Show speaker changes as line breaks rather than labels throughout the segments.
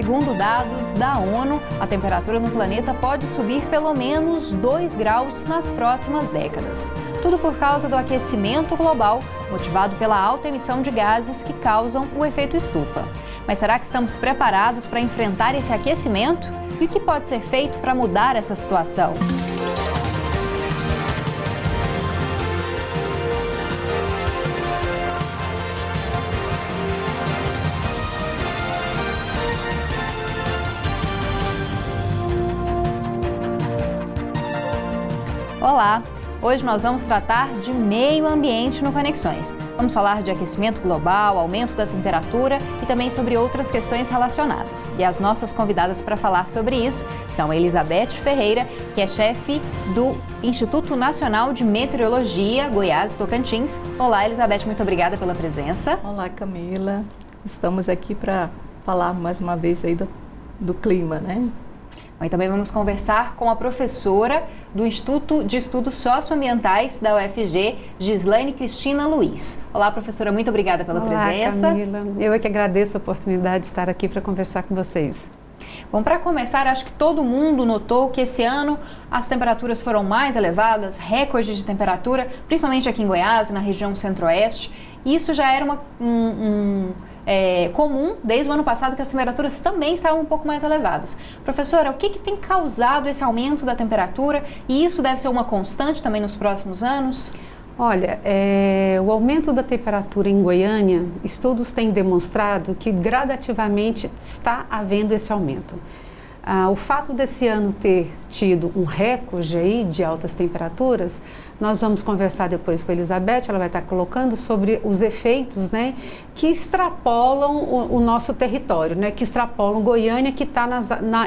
segundo dados da ONU, a temperatura no planeta pode subir pelo menos 2 graus nas próximas décadas. Tudo por causa do aquecimento global, motivado pela alta emissão de gases que causam o efeito estufa. Mas será que estamos preparados para enfrentar esse aquecimento? E o que pode ser feito para mudar essa situação? Olá! Hoje nós vamos tratar de meio ambiente no Conexões. Vamos falar de aquecimento global, aumento da temperatura e também sobre outras questões relacionadas. E as nossas convidadas para falar sobre isso são Elizabeth Ferreira, que é chefe do Instituto Nacional de Meteorologia, Goiás e Tocantins. Olá, Elizabeth, muito obrigada pela presença.
Olá, Camila. Estamos aqui para falar mais uma vez aí do clima, né?
E também vamos conversar com a professora do Instituto de Estudos Socioambientais da UFG, Gislaine Cristina Luiz. Olá, professora, muito obrigada pela presença.
Olá, Camila. Eu é que agradeço a oportunidade de estar aqui para conversar com vocês.
Bom, para começar, acho que todo mundo notou que esse ano as temperaturas foram mais elevadas, recordes de temperatura, principalmente aqui em Goiás, na região centro-oeste. Isso já era comum desde o ano passado, que as temperaturas também estavam um pouco mais elevadas. Professora, o que tem causado esse aumento da temperatura e isso deve ser uma constante também nos próximos anos?
Olha, o aumento da temperatura em Goiânia, estudos têm demonstrado que gradativamente está havendo esse aumento. O fato desse ano ter tido um recorde aí de altas temperaturas, nós vamos conversar depois com a Elizabeth, ela vai estar colocando sobre os efeitos, né, que extrapolam o nosso território, né, que extrapolam Goiânia, que está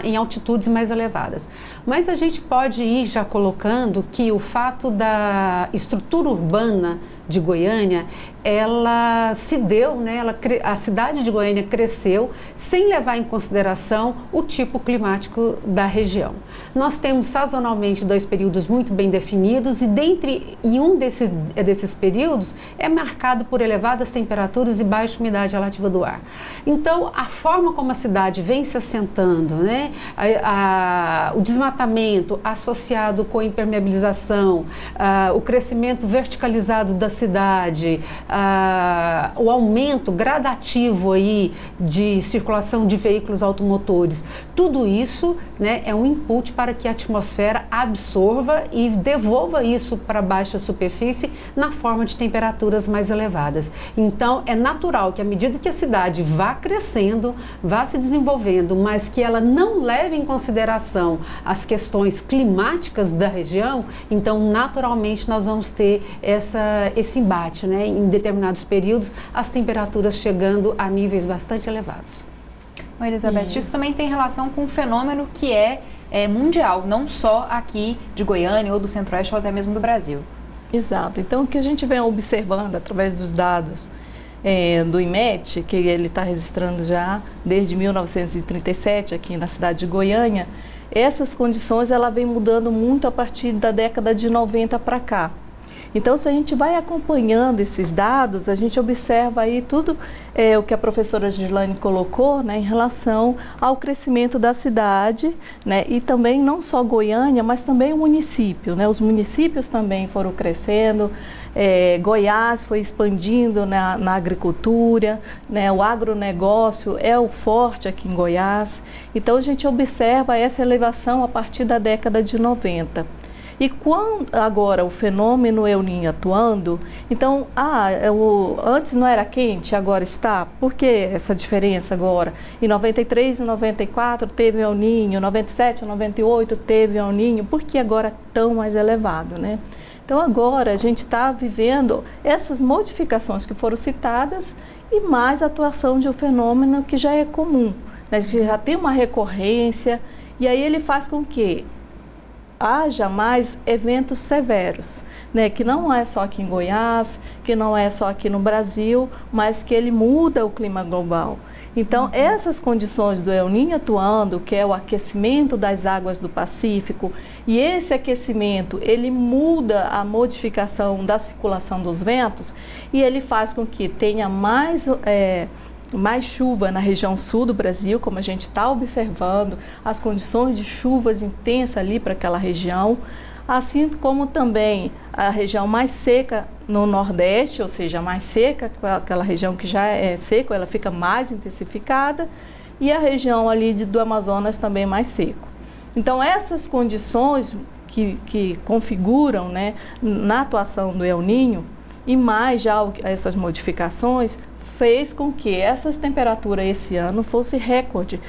em altitudes mais elevadas. Mas a gente pode ir já colocando que o fato da estrutura urbana de Goiânia, ela se deu, né, a cidade de Goiânia cresceu sem levar em consideração o tipo climático da região. Nós temos sazonalmente 2 períodos muito bem definidos e um desses períodos é marcado por elevadas temperaturas e baixa umidade relativa do ar. Então, a forma como a cidade vem se assentando, né, o desmatamento associado com a impermeabilização, o crescimento verticalizado da cidade, o aumento gradativo aí de circulação de veículos automotores, tudo isso, né, é um input para que a atmosfera absorva e devolva isso para baixa superfície na forma de temperaturas mais elevadas. Então, é natural que à medida que a cidade vá crescendo, vá se desenvolvendo, mas que ela não leve em consideração as questões climáticas da região, então, naturalmente, nós vamos ter esse embate, né? Em determinados períodos, as temperaturas chegando a níveis bastante elevados.
Elizabeth, isso também tem relação com um fenômeno que é mundial, não só aqui de Goiânia ou do Centro-Oeste ou até mesmo do Brasil.
Exato. Então, o que a gente vem observando através dos dados do IMET, que ele está registrando já desde 1937 aqui na cidade de Goiânia, essas condições ela vem mudando muito a partir da década de 90 para cá. Então, se a gente vai acompanhando esses dados, a gente observa aí tudo o que a professora Gislaine colocou, né, em relação ao crescimento da cidade, né, e também não só Goiânia, mas também o município, né, os municípios também foram crescendo, Goiás foi expandindo na agricultura, né, o agronegócio é o forte aqui em Goiás. Então, a gente observa essa elevação a partir da década de 90. E quando agora o fenômeno El Niño atuando, então, antes não era quente, agora está. Por que essa diferença agora? Em 93 e 94 teve El Niño, 97 e 98 teve El Niño, por que agora tão mais elevado, né? Então, agora a gente está vivendo essas modificações que foram citadas e mais a atuação de um fenômeno que já é comum, né? Que já tem uma recorrência, e aí ele faz com que haja mais eventos severos, né, que não é só aqui em Goiás, que não é só aqui no Brasil, mas que ele muda o clima global. Então, essas condições do El Niño atuando, que é o aquecimento das águas do Pacífico, e esse aquecimento, ele muda a modificação da circulação dos ventos e ele faz com que tenha mais mais chuva na região sul do Brasil, como a gente está observando, as condições de chuvas intensas ali para aquela região, assim como também a região mais seca no Nordeste, ou seja, mais seca, aquela região que já é seca, ela fica mais intensificada, e a região ali do Amazonas também mais seco. Então, essas condições que configuram, né, na atuação do El Niño, e mais já essas modificações, fez com que essas temperaturas esse ano fosse recorde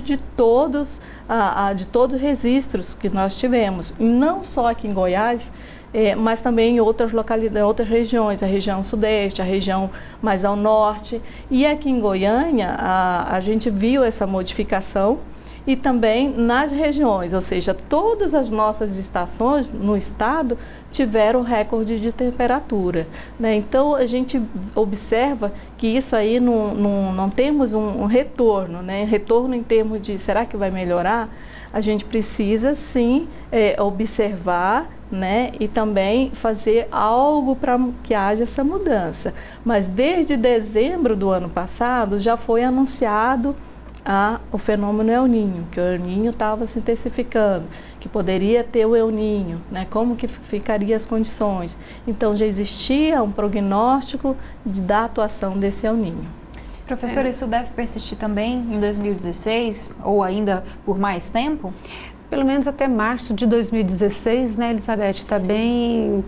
de todos os registros que nós tivemos, e não só aqui em Goiás, mas também em outras localidades, outras regiões, a região sudeste, a região mais ao norte, e aqui em Goiânia a gente viu essa modificação, e também nas regiões, ou seja, todas as nossas estações no estado tiveram recorde de temperatura, né? Então a gente observa que isso aí não temos um retorno, né? Retorno em termos de será que vai melhorar? A gente precisa sim observar, né? E também fazer algo para que haja essa mudança. Mas desde dezembro do ano passado já foi anunciado o fenômeno El Niño, que o El Niño estava se intensificando, que poderia ter o El Niño, né? Como que ficariam as condições. Então já existia um prognóstico da atuação desse El Niño.
Professora, isso deve persistir também em 2016 ou ainda por mais tempo?
Pelo menos até março de 2016, né, Elizabeth? Está bem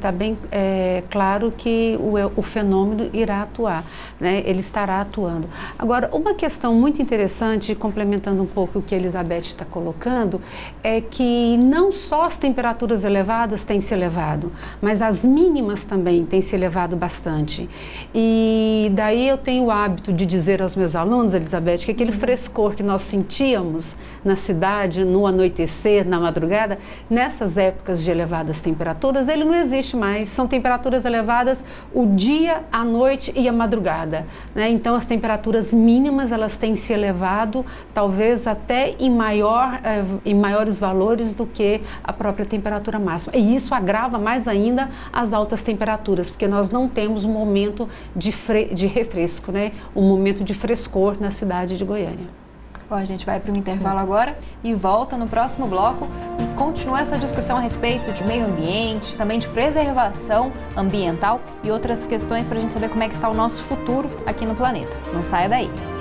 claro que o fenômeno irá atuar, né? Ele estará atuando. Agora, uma questão muito interessante, complementando um pouco o que a Elizabeth está colocando, é que não só as temperaturas elevadas têm se elevado, mas as mínimas também têm se elevado bastante. E daí eu tenho o hábito de dizer aos meus alunos, Elizabeth, que aquele frescor que nós sentíamos na cidade, no anoitecer, na madrugada, nessas épocas de elevadas temperaturas, ele não existe mais. São temperaturas elevadas o dia, a noite e a madrugada, né? Então, as temperaturas mínimas, elas têm se elevado, talvez até em maiores valores do que a própria temperatura máxima. E isso agrava mais ainda as altas temperaturas, porque nós não temos um momento de refresco, né? Um momento de frescor na cidade de Goiânia.
Bom, a gente vai para um intervalo agora e volta no próximo bloco e continua essa discussão a respeito de meio ambiente, também de preservação ambiental e outras questões para a gente saber como é que está o nosso futuro aqui no planeta. Não saia daí!